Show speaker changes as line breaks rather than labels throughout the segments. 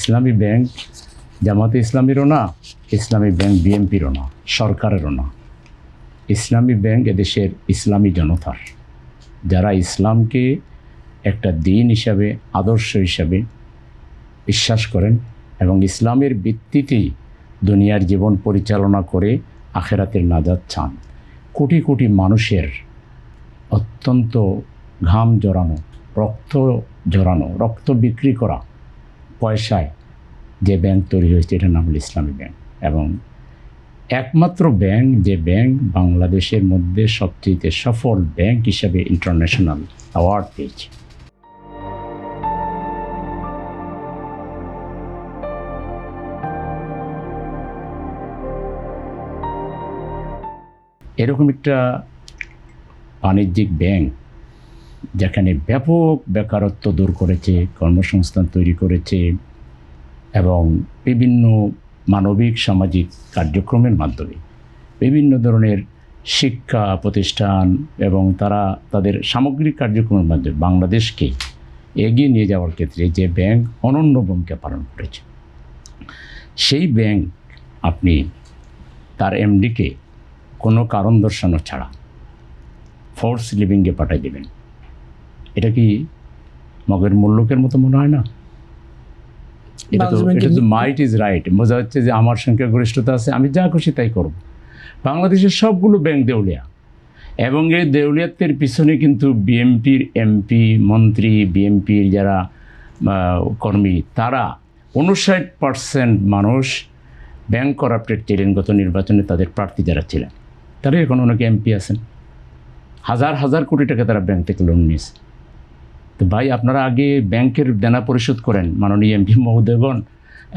ইসলামী bank জামাতে ইসলামীরও না, ইসলামী bank বিএনপিরও না, সরকারেরও না। ইসলামী ব্যাংক এদেশের ইসলামী জনতার, যারা ইসলামকে একটা দিন হিসাবে, আদর্শ হিসাবে বিশ্বাস করেন এবং ইসলামের ভিত্তিতেই দুনিয়ার জীবন পরিচালনা করে আখেরাতের নাজাত চান। কোটি কোটি মানুষের অত্যন্ত ঘাম জড়ানো, রক্ত জড়ানো, রক্ত বিক্রি করা পয়সায় যে ব্যাংক তৈরি হয়েছে, এটার নাম হল ইসলামী ব্যাংক। এবং একমাত্র ব্যাংক, যে ব্যাংক বাংলাদেশের মধ্যে সবচেয়ে সফল ব্যাংক হিসাবে ইন্টারন্যাশনাল অ্যাওয়ার্ড পেয়েছে। এরকম একটা বাণিজ্যিক ব্যাংক যেখানে ব্যাপক বেকারত্ব দূর করেছে, কর্মসংস্থান তৈরি করেছে এবং বিভিন্ন মানবিক সামাজিক কার্যক্রমের মাধ্যমে বিভিন্ন ধরনের শিক্ষা প্রতিষ্ঠান এবং তারা তাদের সামগ্রিক কার্যক্রমের মাধ্যমে বাংলাদেশকে এগিয়ে নিয়ে যাওয়ার ক্ষেত্রে যে ব্যাংক অনন্য ভূমিকা পালন করেছে, সেই ব্যাংক আপনি তার এমডিকে কোনো কারণ দর্শানো ছাড়া ফোর্স লিভিংয়ে পাঠিয়ে দেবেন, এটা কি মগের মূল্যকের মতো মনে হয় না? এটা তো মাইট ইজ রাইট, বোঝা হচ্ছে যে আমার সংখ্যাগরিষ্ঠতা আছে, আমি যা খুশি তাই করব। বাংলাদেশের সবগুলো ব্যাংক দেউলিয়া এবং এই দেউলিয়াতের পিছনে কিন্তু বিএনপির এমপি, মন্ত্রী, বিএনপির যারা কর্মী, তারা 59% মানুষ ব্যাংক করাপ্টেড ছিলেন গত নির্বাচনে। তাদের প্রার্থী যারা ছিলেন তারা এখন অনেকে এমপি আছেন, হাজার হাজার কোটি টাকা তারা ব্যাংক থেকে লোন নিয়েছে। তো ভাই, আপনারা আগে ব্যাংকের দেনা পরিশোধ করেন, মাননীয় এমপি মহোদয়গণ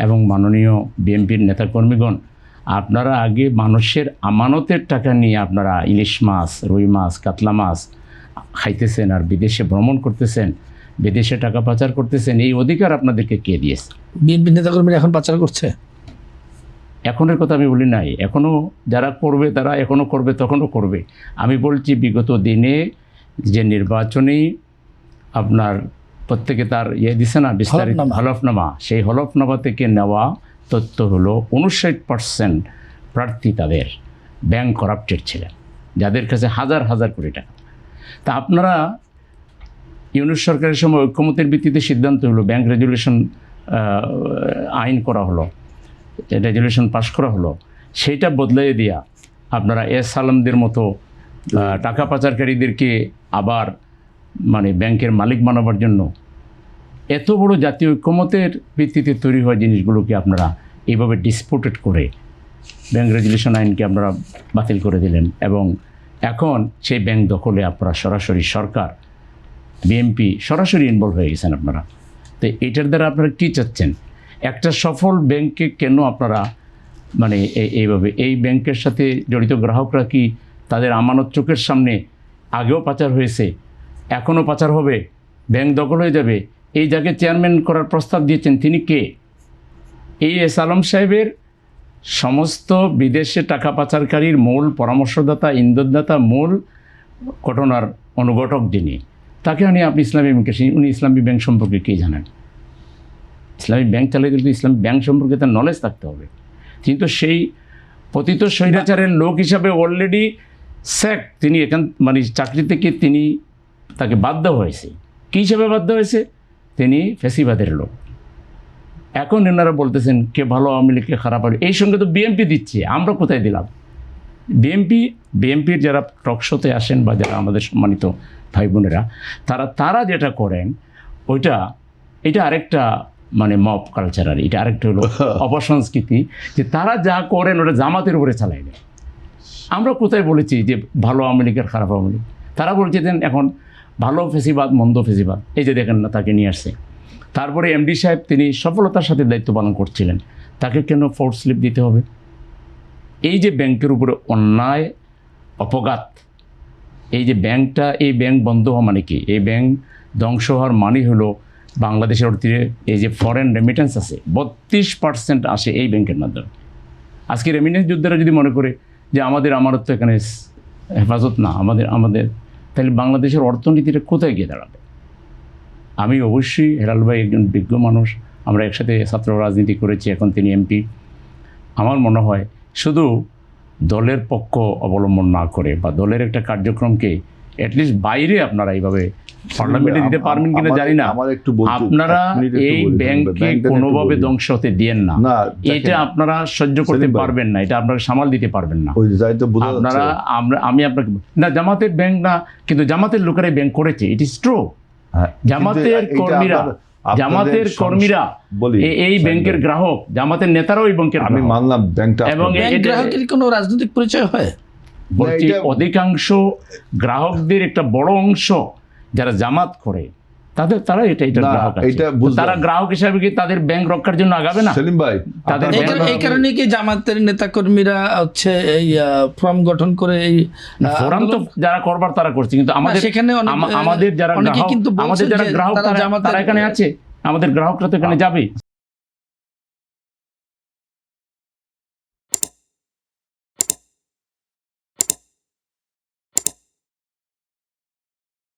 এবং মাননীয় বিএনপির নেতাকর্মীগণ। আপনারা আগে মানুষের আমানতের টাকা নিয়ে আপনারা ইলিশ মাছ, রুই মাছ, কাতলা মাছ খাইতেছেন আর বিদেশে ভ্রমণ করতেছেন, বিদেশে টাকা পাচার করতেছেন। এই অধিকার আপনাদেরকে কে দিয়েছে?
বিএনপি নেতাকর্মীরা এখন পাচার করছে।
এখনের কথা আমি বলি নাই, এখনও যারা করবে তারা এখনও করবে, তখনও করবে। আমি বলছি বিগত দিনে যে নির্বাচনী আপনার প্রত্যেকে তার দিছে না বিস্তারিত হলফনামা, সেই হলফনামা থেকে নেওয়া তথ্য হলো 59% প্রার্থী তাদের ব্যাংক করাপ্টেড ছিলেন, যাদের কাছে হাজার হাজার কোটি টাকা। তা আপনারা ইউনিট সরকারের সময় ঐক্যমতের ভিত্তিতে সিদ্ধান্ত হলো, ব্যাংক রেজুলেশন আইন করা হলো, রেজুলেশন পাস করা হলো, সেইটা বদলাই দিয়া আপনারা সালামদের মতো টাকা পাচারকারীদেরকে আবার ব্যাংকের মালিক বানাবার জন্য এত বড় জাতীয় ঐক্যমতের ভিত্তিতে তৈরি হওয়া জিনিসগুলোকে আপনারা এইভাবে ডিসপুটেড করে ব্যাংক রেজুলেশন আইনকে আপনারা বাতিল করে দিলেন। এবং এখন সেই ব্যাংক দখলে আপনারা সরাসরি সরকার, বিএনপি সরাসরি ইনভলভ হয়ে গেছেন আপনারা। তো এটার দ্বারা আপনারা কী চাচ্ছেন? একটা সফল ব্যাংককে কেন আপনারা এইভাবে, এই ব্যাংকের সাথে জড়িত গ্রাহকরা কি তাদের আমানত চোখের সামনে আগেও পাচার হয়েছে, এখনও পাচার হবে, ব্যাংক দখল হয়ে যাবে, এই জায়গায় চেয়ারম্যান করার প্রস্তাব দিয়েছেন তিনি কে? এই আলম সাহেবের সমস্ত বিদেশে টাকা পাচারকারীর মূল পরামর্শদাতা, ইন্ধনদাতা, মূল ঘটনার অনুঘটক যিনি, তাকে আনি আপনি ইসলামী ব্যাংকে, উনি ইসলামী ব্যাংক সম্পর্কে কী জানেন? ইসলামী ব্যাংক চালাতে গেলে ইসলামী ব্যাংক সম্পর্কে তার নলেজ থাকতে হবে। কিন্তু সেই পতিত স্বৈরাচারের লোক হিসাবে অলরেডি স্যাক, তিনি এখান চাকরি থেকে তাকে বাদ দেওয়া হয়েছে। কী হিসাবে বাদ দেওয়া হয়েছে? তিনি ফ্যাসিবাদের লোক। এখন এনারা বলতেছেন কে ভালো, আওয়ামী লীগকে খারাপ হবে। এই সঙ্গে তো বিএনপি দিচ্ছে, আমরা কোথায় দিলাম? বিএনপির যারা টকশোতে আসেন বা যারা আমাদের সম্মানিত ভাই বোনেরা, তারা যেটা করেন এটা আরেকটা মব কালচার, আর এটা আরেকটা হলো অপসংস্কৃতি, যে তারা যা করেন ওটা জামাতের উপরে চালাই দেয়। আমরা কোথায় বলেছি যে ভালো আওয়ামী লীগের খারাপ আওয়ামী লীগ? তারা বলছে যে এখন ভালো ফেসিবাদ, মন্দ ফেসিবাদ, এই যে দেখেন না, তাকে নিয়ে আসছে। তারপরে এমডি সাহেব তিনি সফলতার সাথে দায়িত্ব পালন করছিলেন, তাকে কেন ফোর্স স্লিপ দিতে হবে? এই যে ব্যাংকের উপরে অন্যায় অপঘাত, এই যে ব্যাংকটা, এই ব্যাংক বন্ধ হওয়া মানে কি? এই ব্যাংক ধ্বংস হওয়ার মানে হলো বাংলাদেশের অর্থে এই যে ফরেন রেমিটেন্স আছে 32% আসে এই ব্যাংকের মাধ্যমে। আজকে রেমিটেন্স যোদ্ধারা যদি মনে করে যে আমাদের আমানত তো এখানে হেফাজত না, আমাদের তাহলে বাংলাদেশের অর্থনীতিটা কোথায় গিয়ে দাঁড়াবে? আমি অবশ্যই হেলাল ভাই একজন বিজ্ঞ মানুষ, আমরা একসাথে ছাত্র রাজনীতি করেছি, এখন তিনি এমপি। আমার মনে হয় শুধু দলের পক্ষ অবলম্বন না করে বা দলের একটা কার্যক্রমকে অ্যাটলিস্ট বাইরে আপনারা এইভাবে পার্লামেন্টে দিতে পারবেন কিনা জানি না, আপনারা এই ব্যাংককে কোনোভাবে ধ্বংস হতে দিয়েন না। এটা আপনারা সহ্য করতে পারবেন না, এটা আপনারা সামাল দিতে পারবেন না আপনারা। আমি আপনাকে না, জামাতের ব্যাংক না, কিন্তু জামাতের লোকেরাই ব্যাংক করেছে, ইট ইজ ট্রু। জামাতের কর্মীরা এই ব্যাংকের গ্রাহক, জামাতের নেতারাও এই ব্যাংকের,
আমি মানলাম ব্যাংকটা,
এবং
গ্রাহকের কোনো রাজনৈতিক পরিচয় হয়?
বলছি অধিকাংশ গ্রাহকদের একটা বড় অংশ যারা জামাত করে তারা এটা গ্রাহক আছে। তারা গ্রাহক হিসাবে কি তাদের ব্যাংক রক্ষার জন্য আগাবে না?
সেলিম ভাই,
তাদের
এই কারণে কি জামাতের নেতাকর্মীরা হচ্ছে এই ফর্ম গঠন করে এই
ফোরাম তো যারা করবার তারা করছে, কিন্তু আমাদের যারা গ্রাহক তারা এখানে আছে, আমাদের গ্রাহকরা তো এখানে যাবে।